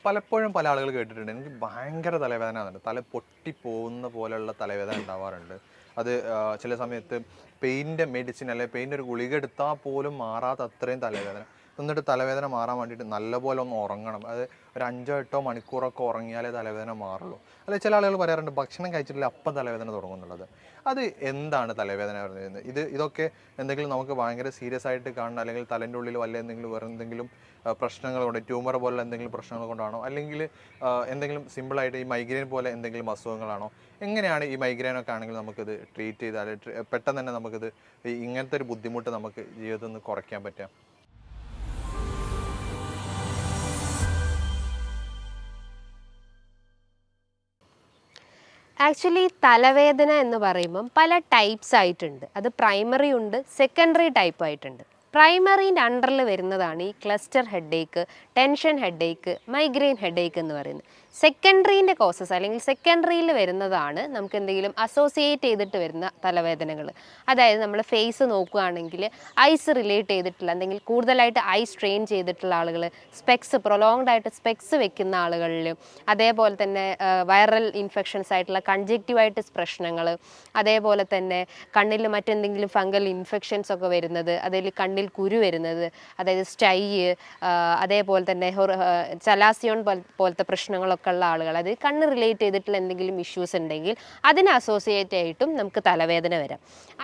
പലപ്പോഴും പല ആളുകൾ കേട്ടിട്ടുണ്ട് എനിക്ക് ഭയങ്കര തലവേദന വന്നിട്ട് തല പൊട്ടിപ്പോകുന്ന പോലെയുള്ള തലവേദന ഉണ്ടാവാറുണ്ട്. അത് ചില സമയത്ത് പെയിൻ്റെ മെഡിസിൻ അല്ലെങ്കിൽ പെയിൻ്റെ ഒരു ഗുളിക എടുത്താൽ പോലും മാറാത്ത അത്രയും തലവേദന. എന്നിട്ട് തലവേദന മാറാൻ വേണ്ടിയിട്ട് നല്ലപോലെ ഒന്ന് ഉറങ്ങണം. അത് ഒരു 5-8 മണിക്കൂറൊക്കെ ഉറങ്ങിയാലേ തലവേദന മാറുള്ളൂ. അല്ലെ ചില ആളുകൾ പറയാറുണ്ട് ഭക്ഷണം കഴിച്ചിട്ടില്ല അപ്പം തലവേദന തുടങ്ങുന്നുള്ളത്. അത് എന്താണ് തലവേദന പറയുന്നത്? ഇതൊക്കെ എന്തെങ്കിലും നമുക്ക് ഭയങ്കര സീരിയസ് ആയിട്ട് കാണണം, അല്ലെങ്കിൽ തലേൻ്റെ ഉള്ളിൽ വല്ല എന്തെങ്കിലും വേറെ എന്തെങ്കിലും പ്രശ്നങ്ങൾ കൊണ്ട്, ട്യൂമർ പോലുള്ള എന്തെങ്കിലും പ്രശ്നങ്ങൾ കൊണ്ടാണോ, അല്ലെങ്കിൽ എന്തെങ്കിലും സിമ്പിളായിട്ട് ഈ മൈഗ്രെയിൻ പോലെ എന്തെങ്കിലും അസുഖങ്ങളാണോ? എങ്ങനെയാണ് ഈ മൈഗ്രെയിനൊക്കെ ആണെങ്കിൽ നമുക്കിത് ട്രീറ്റ് ചെയ്താൽ പെട്ടെന്ന് തന്നെ നമുക്കിത് ഇങ്ങനത്തെ ഒരു ബുദ്ധിമുട്ട് നമുക്ക് ജീവിതത്തിൽ നിന്ന് കുറയ്ക്കാൻ പറ്റുക? ആക്ച്വലി തലവേദന എന്ന് പറയുമ്പം പല ടൈപ്സ് ആയിട്ടുണ്ട്. അത് പ്രൈമറി ഉണ്ട്, സെക്കൻഡറി ടൈപ്പ് ആയിട്ടുണ്ട്. പ്രൈമറീൻ്റെ അണ്ടറിൽ വരുന്നതാണ് ഈ cluster headache, tension headache, migraine headache എന്ന് പറയുന്നത്. സെക്കൻഡറീൻ്റെ കോസസ് അല്ലെങ്കിൽ സെക്കൻഡറിയിൽ വരുന്നതാണ് നമുക്ക് എന്തെങ്കിലും അസോസിയേറ്റ് ചെയ്തിട്ട് വരുന്ന തലവേദനകൾ. അതായത് നമ്മൾ ഫേസ് നോക്കുകയാണെങ്കിൽ ഐസ് റിലേറ്റ് ചെയ്തിട്ടുള്ള എന്തെങ്കിലും കൂടുതലായിട്ട് ഐ സ്ട്രെയിൻ ചെയ്തിട്ടുള്ള ആളുകൾ, സ്പെക്സ് പ്രൊലോങ്ഡ് ആയിട്ട് സ്പെക്സ് വെക്കുന്ന ആളുകളിൽ, അതേപോലെ തന്നെ വൈറൽ ഇൻഫെക്ഷൻസ് ആയിട്ടുള്ള കൺജക്റ്റീവായിറ്റിസ് പ്രശ്നങ്ങൾ, അതേപോലെ തന്നെ കണ്ണിൽ മറ്റെന്തെങ്കിലും ഫംഗൽ ഇൻഫെക്ഷൻസ് ഒക്കെ വരുന്നത്, അതിൽ കണ്ണിൽ കുരു വരുന്നത്, അതായത് സ്റ്റൈ, അതേപോലെ തന്നെ ചലാസിയോൺ പോലത്തെ പ്രശ്നങ്ങളൊക്കെ ഉള്ള ആളുകൾ, അത് കണ്ണ് റിലേറ്റ് ചെയ്തിട്ടുള്ള എന്തെങ്കിലും ഇഷ്യൂസ് ഉണ്ടെങ്കിൽ അതിന് അസോസിയേറ്റ് ആയിട്ടും നമുക്ക് തലവേദന വരാം.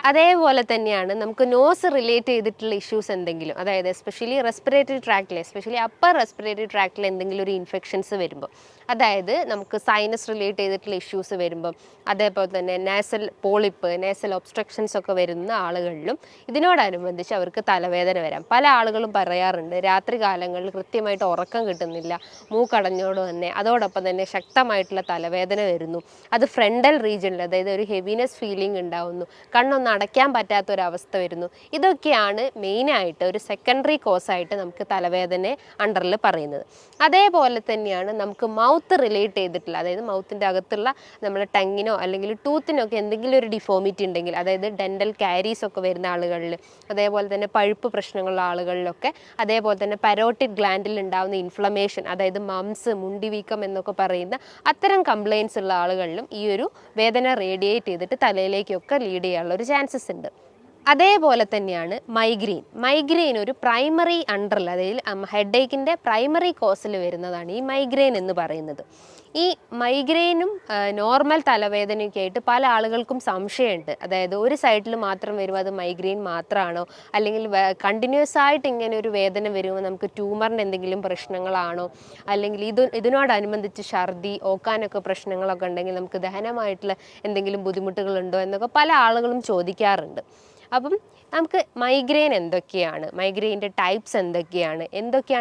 അതേപോലെ തന്നെയാണ് നമുക്ക് നോസ് റിലേറ്റ് ചെയ്തിട്ടുള്ള ഇഷ്യൂസ് എന്തെങ്കിലും, അതായത് എസ്പെഷ്യലി റെസ്പിറേറ്ററി ട്രാക്റ്റിൽ, എസ്പെഷ്യലി അപ്പർ റെസ്പിറേറ്ററി ട്രാക്റ്റിൽ എന്തെങ്കിലും ഒരു ഇൻഫെക്ഷൻസ് വരുമ്പോൾ, അതായത് നമുക്ക് സൈനസ് റിലേറ്റ് ചെയ്തിട്ടുള്ള ഇഷ്യൂസ് വരുമ്പം, അതേപോലെ തന്നെ നാസൽ പോളിപ്പ്, നാസൽ ഒബ്സ്ട്രക്ഷൻസ് ഒക്കെ വരുന്ന ആളുകളിലും ഇതിനോടനുബന്ധിച്ച് അവർക്ക് തലവേദന വരാം. പല ആളുകളും പറയാറുണ്ട് രാത്രി കാലങ്ങളിൽ കൃത്യമായിട്ട് ഉറക്കം കിട്ടുന്നില്ല, മൂക്കടഞ്ഞോട് തന്നെ, അതോടൊപ്പം തന്നെ ശക്തമായിട്ടുള്ള തലവേദന വരുന്നു, അത് ഫ്രണ്ടൽ റീജിയനിൽ, അതായത് ഒരു ഹെവിനെസ് ഫീലിംഗ് ഉണ്ടാവുന്നു, കണ്ണൊന്നും അടയ്ക്കാൻ പറ്റാത്തൊരവസ്ഥ വരുന്നു. ഇതൊക്കെയാണ് മെയിനായിട്ട് ഒരു സെക്കൻഡറി കോസായിട്ട് നമുക്ക് തലവേദന അണ്ടറിൽ പറയുന്നത്. അതേപോലെ തന്നെയാണ് നമുക്ക് മൗത്ത് റിലേറ്റ് ചെയ്തിട്ടുള്ള, അതായത് മൗത്തിൻ്റെ അകത്തുള്ള നമ്മുടെ ടങ്ങിനോ അല്ലെങ്കിൽ ടൂത്തിനോ ഒക്കെ എന്തെങ്കിലും ഒരു ഡിഫോമിറ്റി ഉണ്ടെങ്കിൽ, അതായത് ഡെൻ്റൽ കാരീസ് ഒക്കെ വരുന്ന ആളുകളിൽ, അതേപോലെ തന്നെ പഴുപ്പ് പ്രശ്നങ്ങളുള്ള ആളുകളിലൊക്കെ, അതേപോലെ തന്നെ പരോട്ടിഡ് ഗ്ലാൻഡിൽ ഉണ്ടാകുന്ന ഇൻഫ്ലമേഷൻ, അതായത് മംസ്, മുണ്ടിവീക്കം എന്നൊക്കെ പറയുന്ന അത്തരം കംപ്ലയിൻസ് ഉള്ള ആളുകളിലും ഈ ഒരു വേദന റേഡിയേറ്റ് ചെയ്തിട്ട് തലയിലേക്കൊക്കെ ലീഡ് ചെയ്യാനുള്ള ഒരു ചാൻസസ് ഉണ്ട്. അതേപോലെ തന്നെയാണ് മൈഗ്രെയിൻ ഒരു പ്രൈമറി അണ്ടറിൽ, അതായത് ഹെഡേക്കിൻ്റെ പ്രൈമറി കോസിൽ വരുന്നതാണ് ഈ മൈഗ്രെയിൻ എന്ന് പറയുന്നത്. ഈ മൈഗ്രെയിനും നോർമൽ തലവേദനയൊക്കെ ആയിട്ട് പല ആളുകൾക്കും സംശയമുണ്ട്. അതായത് ഒരു സൈഡിൽ മാത്രം വരുമ്പോൾ അത് മൈഗ്രെയിൻ മാത്രമാണോ, അല്ലെങ്കിൽ കണ്ടിന്യൂസ് ആയിട്ട് ഇങ്ങനെ ഒരു വേദന വരുമ്പോൾ നമുക്ക് ട്യൂമറിൻ്റെ എന്തെങ്കിലും പ്രശ്നങ്ങളാണോ, അല്ലെങ്കിൽ ഇതിനോടനുബന്ധിച്ച് ഛർദി, ഓക്കാനൊക്കെ പ്രശ്നങ്ങളൊക്കെ ഉണ്ടെങ്കിൽ നമുക്ക് ദഹനമായിട്ടുള്ള എന്തെങ്കിലും ബുദ്ധിമുട്ടുകളുണ്ടോ എന്നൊക്കെ പല ആളുകളും ചോദിക്കാറുണ്ട്. അപ്പം നമുക്ക് മൈഗ്രെയിൻ എന്തൊക്കെയാണ്, മൈഗ്രെയിൻ്റെ ടൈപ്സ് എന്തൊക്കെയാണ്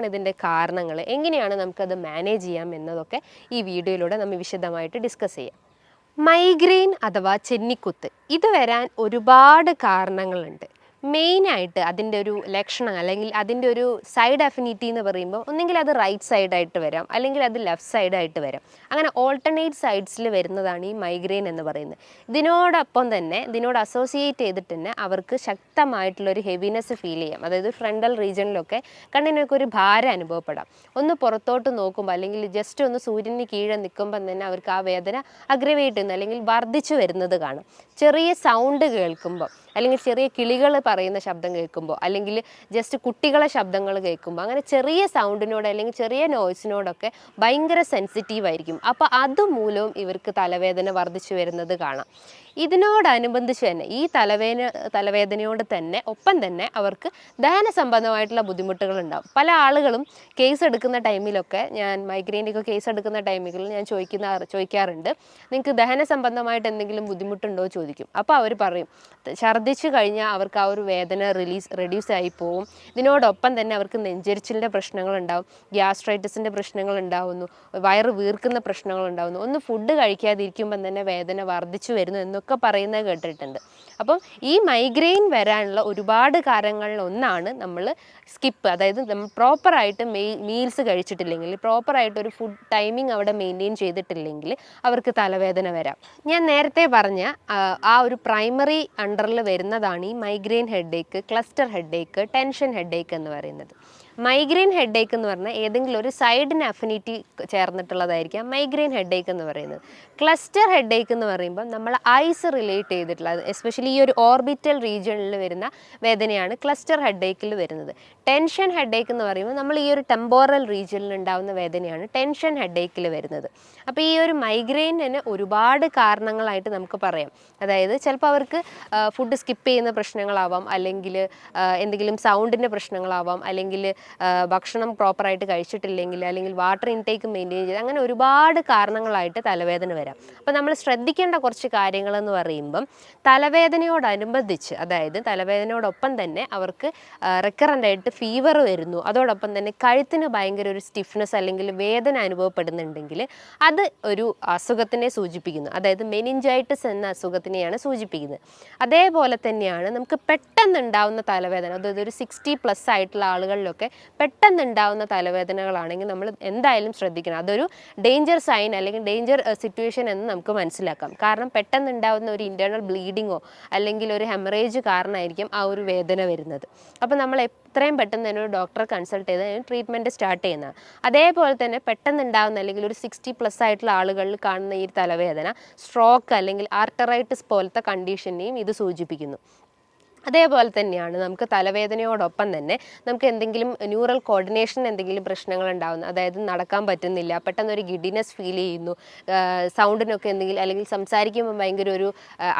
ഇതിൻ്റെ കാരണങ്ങൾ, എങ്ങനെയാണ് നമുക്കത് മാനേജ് ചെയ്യാം എന്നതൊക്കെ ഈ വീഡിയോയിലൂടെ നമ്മൾ വിശദമായിട്ട് ഡിസ്കസ് ചെയ്യാം. മൈഗ്രെയിൻ അഥവാ ചെന്നിക്കുത്ത്, ഇത് വരാൻ ഒരുപാട് കാരണങ്ങളുണ്ട്. മെയിനായിട്ട് അതിൻ്റെ ഒരു ലക്ഷണം അല്ലെങ്കിൽ അതിൻ്റെ ഒരു സൈഡ് അഫിനിറ്റി എന്ന് പറയുമ്പോൾ ഒന്നെങ്കിൽ അത് റൈറ്റ് സൈഡായിട്ട് വരാം, അല്ലെങ്കിൽ അത് ലെഫ്റ്റ് സൈഡായിട്ട് വരാം. അങ്ങനെ ഓൾട്ടർനേറ്റ് സൈഡ്സിൽ വരുന്നതാണ് ഈ മൈഗ്രെയിൻ എന്ന് പറയുന്നത്. ഇതിനോടൊപ്പം തന്നെ ഇതിനോട് അസോസിയേറ്റ് ചെയ്തിട്ട് തന്നെ അവർക്ക് ശക്തമായിട്ടുള്ളൊരു ഹെവിനെസ് ഫീൽ ചെയ്യാം. അതായത് ഫ്രണ്ടൽ റീജിയനിലൊക്കെ കണ്ണിനൊക്കെ ഒരു ഭാരം അനുഭവപ്പെടാം. ഒന്ന് പുറത്തോട്ട് നോക്കുമ്പോൾ അല്ലെങ്കിൽ ജസ്റ്റ് ഒന്ന് സൂര്യന് കീഴെ നിൽക്കുമ്പം തന്നെ അവർക്ക് ആ വേദന അഗ്രവേറ്റ് ചെയ്യുന്നു അല്ലെങ്കിൽ വർദ്ധിച്ചു വരുന്നത് കാണാം. ചെറിയ സൗണ്ട് കേൾക്കുമ്പോൾ, അല്ലെങ്കിൽ ചെറിയ കിളികൾ പറയുന്ന ശബ്ദം കേൾക്കുമ്പോൾ, അല്ലെങ്കിൽ ജസ്റ്റ് കുട്ടികളെ ശബ്ദങ്ങൾ കേൾക്കുമ്പോൾ, അങ്ങനെ ചെറിയ സൗണ്ടിനോട് അല്ലെങ്കിൽ ചെറിയ നോയ്സിനോടൊക്കെ ഭയങ്കര സെൻസിറ്റീവായിരിക്കും. അപ്പോൾ അതുമൂലവും ഇവർക്ക് തലവേദന വർദ്ധിച്ചു വരുന്നത് കാണാം. ഇതിനോടനുബന്ധിച്ച് തന്നെ ഈ തലവേദനയോട് തന്നെ ഒപ്പം തന്നെ അവർക്ക് ദഹന സംബന്ധമായിട്ടുള്ള ബുദ്ധിമുട്ടുകൾ ഉണ്ടാകും. പല ആളുകളും കേസ് എടുക്കുന്ന ടൈമിലൊക്കെ, ഞാൻ മൈഗ്രെയിനൊക്കെ കേസ് എടുക്കുന്ന ടൈമിൽ ഞാൻ ചോദിക്കാറുണ്ട്, നിങ്ങൾക്ക് ദഹന സംബന്ധമായിട്ട് എന്തെങ്കിലും ബുദ്ധിമുട്ടുണ്ടോ ചോദിക്കും. അപ്പോൾ അവർ പറയും ഛർദ്ദിച്ചു കഴിഞ്ഞാൽ അവർക്ക് ആ ഒരു വേദന റെഡ്യൂസ് ആയി പോവും. ഇതിനോടൊപ്പം തന്നെ അവർക്ക് നെഞ്ചരിച്ചിലിൻ്റെ പ്രശ്നങ്ങളുണ്ടാവും, ഗ്യാസ്ട്രൈറ്റിസിൻ്റെ പ്രശ്നങ്ങൾ ഉണ്ടാവുന്നു, വയറ് വീർക്കുന്ന പ്രശ്നങ്ങൾ ഉണ്ടാവുന്നു, ഒന്ന് ഫുഡ് കഴിക്കാതിരിക്കുമ്പം തന്നെ വേദന വർദ്ധിച്ചു വരുന്നു എന്നൊക്കെ പറയുന്നത് കേട്ടിട്ടുണ്ട്. അപ്പം ഈ മൈഗ്രെയിൻ വരാനുള്ള ഒരുപാട് കാരണങ്ങളിൽ ഒന്നാണ് നമ്മൾ സ്കിപ്പ്, അതായത് നമ്മൾ പ്രോപ്പറായിട്ട് മീൽസ് കഴിച്ചിട്ടില്ലെങ്കിൽ, പ്രോപ്പറായിട്ടൊരു ഫുഡ് ടൈമിംഗ് അവിടെ മെയിൻറ്റെയിൻ ചെയ്തിട്ടില്ലെങ്കിൽ അവർക്ക് തലവേദന വരാം. ഞാൻ നേരത്തെ പറഞ്ഞ ആ ഒരു പ്രൈമറി അണ്ടറിൽ വരുന്നതാണ് ഈ migraine headache, cluster headache, tension headache എന്ന് പറയുന്നത്. മൈഗ്രെയിൻ ഹെഡേക്ക് എന്ന് പറഞ്ഞാൽ ഏതെങ്കിലും ഒരു സൈഡിന് അഫിനിറ്റി ചേർന്നിട്ടുള്ളതായിരിക്കാം മൈഗ്രെയിൻ ഹെഡേക്ക് എന്ന് പറയുന്നത്. ക്ലസ്റ്റർ ഹെഡേക്ക് എന്ന് പറയുമ്പോൾ നമ്മൾ ഐസ് റിലേറ്റ് ചെയ്തിട്ടുള്ള, എസ്പെഷ്യലി ഈ ഒരു ഓർബിറ്റൽ റീജിയണിൽ വരുന്ന വേദനയാണ് ക്ലസ്റ്റർ ഹെഡേക്കിൽ വരുന്നത്. ടെൻഷൻ ഹെഡേക്ക് എന്ന് പറയുമ്പോൾ നമ്മൾ ഈ ഒരു ടെമ്പോറൽ റീജിയനിൽ ഉണ്ടാകുന്ന വേദനയാണ് ടെൻഷൻ ഹെഡേക്കിൽ വരുന്നത്. അപ്പോൾ ഈ ഒരു മൈഗ്രെയിനിന് ഒരുപാട് കാരണങ്ങളായിട്ട് നമുക്ക് പറയാം. അതായത് ചിലപ്പോൾ അവർക്ക് ഫുഡ് സ്കിപ്പ് ചെയ്യുന്ന പ്രശ്നങ്ങളാവാം, അല്ലെങ്കിൽ എന്തെങ്കിലും സൗണ്ടിൻ്റെ പ്രശ്നങ്ങളാവാം, അല്ലെങ്കിൽ ഭക്ഷണം പ്രോപ്പറായിട്ട് കഴിച്ചിട്ടില്ലെങ്കിൽ, അല്ലെങ്കിൽ വാട്ടർ ഇൻടേക്ക് മെയിൻറ്റെയിൻ ചെയ്ത്, അങ്ങനെ ഒരുപാട് കാരണങ്ങളായിട്ട് തലവേദന വരാം. അപ്പോൾ നമ്മൾ ശ്രദ്ധിക്കേണ്ട കുറച്ച് കാര്യങ്ങളെന്ന് പറയുമ്പം തലവേദനയോടനുബന്ധിച്ച്, അതായത് തലവേദനയോടൊപ്പം തന്നെ അവർക്ക് റെക്കറൻ്റായിട്ട് ഫീവർ വരുന്നു, അതോടൊപ്പം തന്നെ കഴുത്തിന് ഭയങ്കര ഒരു സ്റ്റിഫ്നെസ് അല്ലെങ്കിൽ വേദന അനുഭവപ്പെടുന്നുണ്ടെങ്കിൽ അത് ഒരു അസുഖത്തിനെ സൂചിപ്പിക്കുന്നു. അതായത് മെനിഞ്ചൈറ്റിസ് എന്ന അസുഖത്തിനെയാണ് സൂചിപ്പിക്കുന്നത്. അതേപോലെ തന്നെയാണ് നമുക്ക് പെട്ടെന്നുണ്ടാവുന്ന തലവേദന, അതായത് ഒരു 60+ ആയിട്ടുള്ള ആളുകളിലൊക്കെ പെട്ടെന്നുണ്ടാവുന്ന തലവേദനകളാണെങ്കിൽ നമ്മൾ എന്തായാലും ശ്രദ്ധിക്കണം. അതൊരു ഡേഞ്ചർ സൈൻ അല്ലെങ്കിൽ ഡേഞ്ചർ സിറ്റുവേഷൻ എന്ന് നമുക്ക് മനസ്സിലാക്കാം. കാരണം പെട്ടെന്നുണ്ടാവുന്ന ഒരു ഇൻറ്റേർണൽ ബ്ലീഡിങ്ങോ അല്ലെങ്കിൽ ഒരു ഹെമറേജ് കാരണമായിരിക്കും ആ ഒരു വേദന വരുന്നത്. അപ്പോൾ നമ്മൾ എത്രയും പെട്ടെന്ന് തന്നെ ഒരു ഡോക്ടറെ കൺസൾട്ട് ചെയ്ത് ട്രീറ്റ്മെൻറ്റ് സ്റ്റാർട്ട് ചെയ്യുന്നതാണ്. അതേപോലെ തന്നെ പെട്ടെന്നുണ്ടാകുന്ന അല്ലെങ്കിൽ ഒരു 60+ ആയിട്ടുള്ള ആളുകളിൽ കാണുന്ന ഈ തലവേദന സ്ട്രോക്ക് അല്ലെങ്കിൽ ആർട്ടറൈറ്റിസ് പോലത്തെ കണ്ടീഷനെയും ഇത് സൂചിപ്പിക്കുന്നു. അതേപോലെ തന്നെയാണ് നമുക്ക് തലവേദനയോടൊപ്പം തന്നെ നമുക്ക് എന്തെങ്കിലും ന്യൂറൽ കോർഡിനേഷൻ എന്തെങ്കിലും പ്രശ്നങ്ങൾ ഉണ്ടാകുന്നു, അതായത് നടക്കാൻ പറ്റുന്നില്ല, പെട്ടെന്നൊരു ഗിഡിനെസ് ഫീൽ ചെയ്യുന്നു, സൗണ്ടിനൊക്കെ എന്തെങ്കിലും, അല്ലെങ്കിൽ സംസാരിക്കുമ്പോൾ ഭയങ്കര ഒരു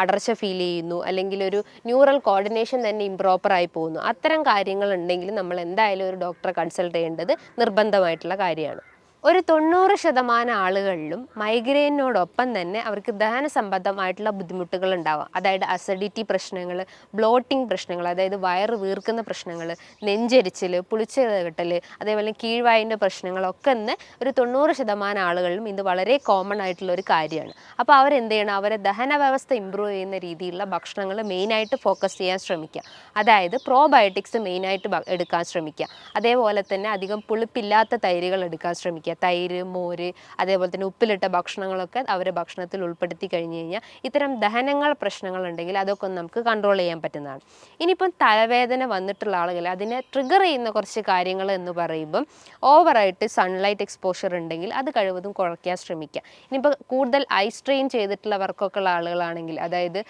അടർച്ച ഫീൽ ചെയ്യുന്നു, അല്ലെങ്കിൽ ഒരു ന്യൂറൽ കോർഡിനേഷൻ തന്നെ ഇംപ്രോപ്പറായി പോകുന്നു. അത്തരം കാര്യങ്ങൾ ഉണ്ടെങ്കിൽ നമ്മൾ എന്തായാലും ഒരു ഡോക്ടറെ കൺസൾട്ട് ചെയ്യേണ്ടത് നിർബന്ധമായിട്ടുള്ള കാര്യമാണ്. ഒരു 90% ആളുകളിലും മൈഗ്രെയിനോടൊപ്പം തന്നെ അവർക്ക് ദഹന സംബന്ധമായിട്ടുള്ള ബുദ്ധിമുട്ടുകൾ ഉണ്ടാവാം. അതായത് അസിഡിറ്റി പ്രശ്നങ്ങൾ, ബ്ലോട്ടിംഗ് പ്രശ്നങ്ങൾ, അതായത് വയറ് വീർക്കുന്ന പ്രശ്നങ്ങൾ, നെഞ്ചരിച്ചിൽ, പുളിച്ച കെട്ടൽ, അതേപോലെ കീഴ്വായിൻ്റെ പ്രശ്നങ്ങളൊക്കെ ഇന്ന് ഒരു 90% ആളുകളിലും ഇത് വളരെ കോമൺ ആയിട്ടുള്ള ഒരു കാര്യമാണ്. അപ്പോൾ അവരെന്ത് ചെയ്യണം, അവരെ ദഹന വ്യവസ്ഥ ഇമ്പ്രൂവ് ചെയ്യുന്ന രീതിയിലുള്ള ഭക്ഷണങ്ങൾ മെയിനായിട്ട് ഫോക്കസ് ചെയ്യാൻ ശ്രമിക്കുക. അതായത് പ്രോബയോട്ടിക്സ് മെയിനായിട്ട് എടുക്കാൻ ശ്രമിക്കുക. അതേപോലെ തന്നെ അധികം പുളിപ്പില്ലാത്ത തൈരുകൾ എടുക്കാൻ ശ്രമിക്കുക. തൈര്, മോര്, അതേപോലെ തന്നെ ഉപ്പിലിട്ട ഭക്ഷണങ്ങളൊക്കെ അവരെ ഭക്ഷണത്തിൽ ഉൾപ്പെടുത്തി കഴിഞ്ഞ് കഴിഞ്ഞാൽ ഇത്തരം ദഹനങ്ങൾ പ്രശ്നങ്ങളുണ്ടെങ്കിൽ അതൊക്കെ ഒന്ന് നമുക്ക് കൺട്രോൾ ചെയ്യാൻ പറ്റുന്നതാണ്. ഇനിയിപ്പം തലവേദന വന്നിട്ടുള്ള ആളുകൾ അതിനെ ട്രിഗർ ചെയ്യുന്ന കുറച്ച് കാര്യങ്ങൾ എന്ന് പറയുമ്പം ഓവറായിട്ട് സൺലൈറ്റ് എക്സ്പോഷർ ഉണ്ടെങ്കിൽ അത് കഴിവതും കുറയ്ക്കാൻ ശ്രമിക്കുക. ഇനിയിപ്പോൾ കൂടുതൽ ഐ സ്ട്രെയിൻ ചെയ്തിട്ടുള്ള വർക്കൊക്കെ ഉള്ള ആളുകളാണെങ്കിൽ, അതായത്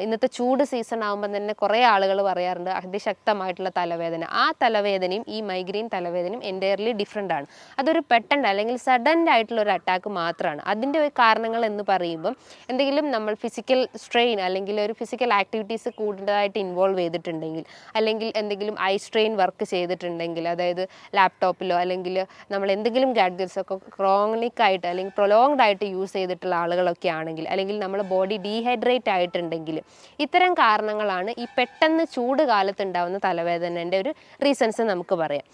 ഇന്നത്തെ ചൂട് സീസൺ ആകുമ്പോൾ തന്നെ കുറേ ആളുകൾ പറയാറുണ്ട് അതിശക്തമായിട്ടുള്ള തലവേദന. ആ തലവേദനയും ഈ മൈഗ്രെയിൻ തലവേദനയും എൻറ്റയർലി ഡിഫറെൻ്റ് ആണ്. അതൊരു പെട്ടെന്ന് അല്ലെങ്കിൽ സഡൻ ആയിട്ടുള്ള ഒരു അറ്റാക്ക് മാത്രമാണ്. അതിൻ്റെ ഒരു കാരണങ്ങൾ എന്ന് പറയുമ്പം എന്തെങ്കിലും നമ്മൾ ഫിസിക്കൽ സ്ട്രെയിൻ അല്ലെങ്കിൽ ഒരു ഫിസിക്കൽ ആക്ടിവിറ്റീസ് കൂടുതലായിട്ട് ഇൻവോൾവ് ചെയ്തിട്ടുണ്ടെങ്കിൽ, അല്ലെങ്കിൽ എന്തെങ്കിലും ഐ സ്ട്രെയിൻ വർക്ക് ചെയ്തിട്ടുണ്ടെങ്കിൽ, അതായത് ലാപ്ടോപ്പിലോ അല്ലെങ്കിൽ നമ്മൾ എന്തെങ്കിലും ഗാഡ്ജറ്റ്സൊക്കെ ക്രോണിക് ആയിട്ട് അല്ലെങ്കിൽ പ്രൊലോങ്ഡ് ആയിട്ട് യൂസ് ചെയ്തിട്ടുള്ള ആളുകളൊക്കെ ആണെങ്കിൽ, അല്ലെങ്കിൽ നമ്മുടെ ബോഡി ഡീഹൈഡ്രേറ്റ് ആയിട്ടുണ്ടെങ്കിൽ, ഇത്തരം കാരണങ്ങളാണ് ഈ പെട്ടെന്ന് ചൂട് കാലത്ത് ഉണ്ടാകുന്ന തലവേദനേൻ്റെ ഒരു റീസൺസ് നമുക്ക് പറയാം.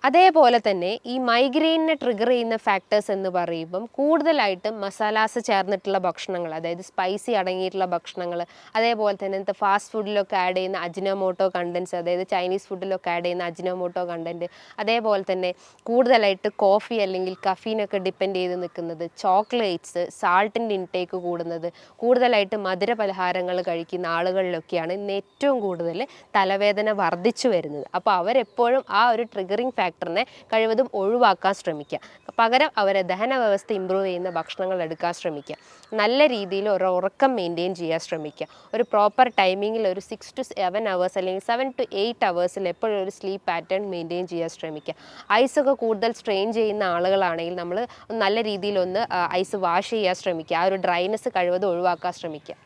അതേപോലെ തന്നെ ഈ മൈഗ്രെയിനെ ട്രിഗർ ചെയ്യുന്ന ഫാക്ടേഴ്സ് എന്ന് പറയുമ്പം കൂടുതലായിട്ടും മസാലാസ് ചേർന്നിട്ടുള്ള ഭക്ഷണങ്ങൾ, അതായത് സ്പൈസി അടങ്ങിയിട്ടുള്ള ഭക്ഷണങ്ങൾ, അതേപോലെ തന്നെ ഇന്നത്തെ ഫാസ്റ്റ് ഫുഡിലൊക്കെ ആഡ് ചെയ്യുന്ന അജിനോമോട്ടോ കണ്ടൻസ്, അതായത് ചൈനീസ് ഫുഡിലൊക്കെ ആഡ് ചെയ്യുന്ന അജിനോമോട്ടോ കണ്ടൻറ്റ്, അതേപോലെ തന്നെ കൂടുതലായിട്ട് കോഫി അല്ലെങ്കിൽ കഫീനൊക്കെ ഡിപ്പെൻഡ് ചെയ്ത് നിൽക്കുന്നത്, ചോക്ലേറ്റ്സ്, സാൾട്ടിൻ്റെ ഇൻടേക്ക് കൂടുന്നത്, കൂടുതലായിട്ട് മധുര പലഹാരങ്ങൾ കഴിക്കുന്ന ആളുകളിലൊക്കെയാണ് ഇന്ന് ഏറ്റവും കൂടുതൽ തലവേദന വർദ്ധിച്ചു വരുന്നത്. അപ്പോൾ അവരെപ്പോഴും ആ ഒരു ട്രിഗറിങ് ഫാക്ടറിനെ കഴിവതും ഒഴിവാക്കാൻ ശ്രമിക്കുക. പകരം അവരെ ദഹന വ്യവസ്ഥ ഇമ്പ്രൂവ് ചെയ്യുന്ന ഭക്ഷണങ്ങൾ എടുക്കാൻ ശ്രമിക്കുക. നല്ല രീതിയിൽ ഒരു ഉറക്കം മെയിൻറ്റെയിൻ ചെയ്യാൻ ശ്രമിക്കുക. ഒരു പ്രോപ്പർ ടൈമിങ്ങിൽ ഒരു 6 to 7 hours അല്ലെങ്കിൽ 7 to 8 hours എപ്പോഴും ഒരു സ്ലീപ്പ് പാറ്റേൺ മെയിൻറ്റെയിൻ ചെയ്യാൻ ശ്രമിക്കുക. ഐസൊക്കെ കൂടുതൽ സ്ട്രെയിൻ ചെയ്യുന്ന ആളുകളാണെങ്കിൽ നമ്മൾ നല്ല രീതിയിലൊന്ന് ഐസ് വാഷ് ചെയ്യാൻ ശ്രമിക്കുക. ആ ഒരു ഡ്രൈനെസ് കഴിവതും ഒഴിവാക്കാൻ ശ്രമിക്കുക.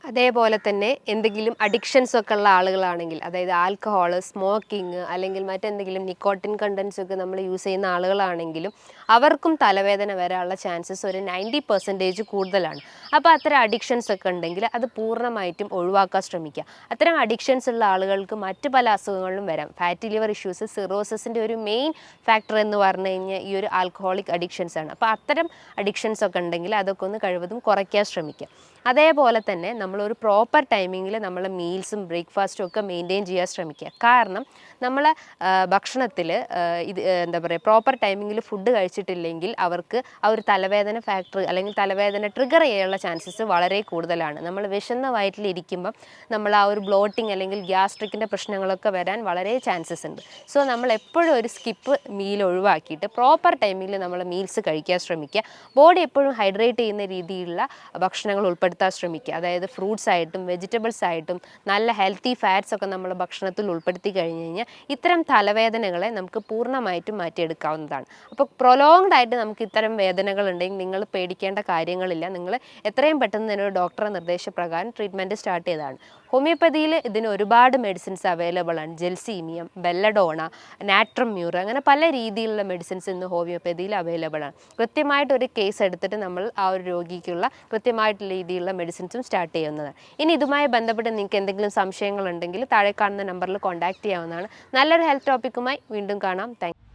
അതേപോലെ തന്നെ എന്തെങ്കിലും അഡിക്ഷൻസ് ഒക്കെ ഉള്ള ആളുകളാണെങ്കിൽ, അതായത് ആൽക്കഹോൾ, സ്മോക്കിംഗ്, അല്ലെങ്കിൽ മറ്റെന്തെങ്കിലും നിക്കോട്ടിൻ കണ്ടൻസ് ഒക്കെ നമ്മൾ യൂസ് ചെയ്യുന്ന ആളുകളാണെങ്കിലും അവർക്കും തലവേദന വരാനുള്ള ചാൻസസ് ഒരു 90% കൂടുതലാണ്. അപ്പോൾ അത്തരം അഡിക്ഷൻസ് ഒക്കെ ഉണ്ടെങ്കിൽ അത് പൂർണ്ണമായിട്ടും ഒഴിവാക്കാൻ ശ്രമിക്കുക. അത്തരം അഡിക്ഷൻസ് ഉള്ള ആളുകൾക്ക് മറ്റ് പല അസുഖങ്ങളിലും വരാം. ഫാറ്റി ലിവർ ഇഷ്യൂസ്, സിറോസിൻ്റെ ഒരു മെയിൻ ഫാക്ടർ എന്ന് പറഞ്ഞു കഴിഞ്ഞാൽ ഈ ഒരു ആൽക്കഹോളിക് അഡിക്ഷൻസ് ആണ്. അപ്പോൾ അത്തരം അഡിക്ഷൻസ് ഒക്കെ ഉണ്ടെങ്കിൽ അതൊക്കെ ഒന്ന് കഴിവതും കുറയ്ക്കാൻ ശ്രമിക്കുക. അതേപോലെ തന്നെ നമ്മൾ നമ്മളൊരു പ്രോപ്പർ ടൈമിങ്ങിൽ നമ്മൾ മീൽസും ബ്രേക്ക്ഫാസ്റ്റും ഒക്കെ മെയിൻറ്റെയിൻ ചെയ്യാൻ ശ്രമിക്കുക. കാരണം നമ്മൾ ഭക്ഷണത്തിൽ എന്താ പറയുക, പ്രോപ്പർ ടൈമിങ്ങിൽ ഫുഡ് കഴിച്ചിട്ടില്ലെങ്കിൽ അവർക്ക് ആ ഒരു തലവേദന ഫാക്ടർ അല്ലെങ്കിൽ തലവേദന ട്രിഗർ ചെയ്യാനുള്ള ചാൻസസ് വളരെ കൂടുതലാണ്. നമ്മൾ വിശന്ന വയറ്റിലിരിക്കുമ്പം നമ്മൾ ആ ഒരു ബ്ലോട്ടിങ് അല്ലെങ്കിൽ ഗ്യാസ്ട്രിക്കിൻ്റെ പ്രശ്നങ്ങളൊക്കെ വരാൻ വളരെ ചാൻസസ് ഉണ്ട്. സോ നമ്മൾ എപ്പോഴും ഒരു സ്കിപ്പ് മീൽ ഒഴിവാക്കിയിട്ട് പ്രോപ്പർ ടൈമിൽ നമ്മൾ മീൽസ് കഴിക്കാൻ ശ്രമിക്കുക. ബോഡി എപ്പോഴും ഹൈഡ്രേറ്റ് ചെയ്യുന്ന രീതിയിലുള്ള ഭക്ഷണങ്ങൾ ഉൾപ്പെടുത്താൻ ശ്രമിക്കുക. അതായത് ഫ്രൂട്ട്സ് ആയിട്ടും വെജിറ്റബിൾസ് ആയിട്ടും നല്ല ഹെൽത്തി ഫാറ്റ്സ് ഒക്കെ നമ്മൾ ഭക്ഷണത്തിൽ ഉൾപ്പെടുത്തി കഴിഞ്ഞ് കഴിഞ്ഞാൽ ഇത്തരം തലവേദനകളെ നമുക്ക് പൂർണ്ണമായിട്ടും മാറ്റിയെടുക്കാവുന്നതാണ്. അപ്പോൾ പ്രൊലോങ്ഡ് ആയിട്ട് നമുക്ക് ഇത്തരം വേദനകൾ ഉണ്ടെങ്കിൽ നിങ്ങൾ പേടിക്കേണ്ട കാര്യങ്ങളില്ല. നിങ്ങൾ എത്രയും പെട്ടെന്ന് തന്നെ ഒരു ഡോക്ടറെ നിർദ്ദേശപ്രകാരം ട്രീറ്റ്മെൻറ്റ് സ്റ്റാർട്ട് ചെയ്തതാണ്. ഹോമിയോപ്പതിയിൽ ഇതിന് ഒരുപാട് മെഡിസിൻസ് അവൈലബിൾ ആണ്. ജെൽസീമിയം, ബെല്ലഡോണ, നാട്രം മ്യൂർ, അങ്ങനെ പല രീതിയിലുള്ള മെഡിസിൻസ് ഇന്ന് ഹോമിയോപ്പതിയിൽ അവൈലബിൾ ആണ്. കൃത്യമായിട്ടൊരു കേസ് എടുത്തിട്ട് നമ്മൾ ആ ഒരു രോഗിക്കുള്ള കൃത്യമായിട്ടുള്ള രീതിയിലുള്ള മെഡിസിൻസും സ്റ്റാർട്ട് ചെയ്യുന്നതാണ്. ഇനി ഇതുമായി ബന്ധപ്പെട്ട് നിങ്ങൾക്ക് എന്തെങ്കിലും സംശയങ്ങളുണ്ടെങ്കിൽ താഴെ കാണുന്ന നമ്പറിൽ കോൺടാക്ട് ചെയ്യാവുന്നതാണ്. നല്ലൊരു ഹെൽത്ത് ടോപ്പിക്കുമായി വീണ്ടും കാണാം. Thank you.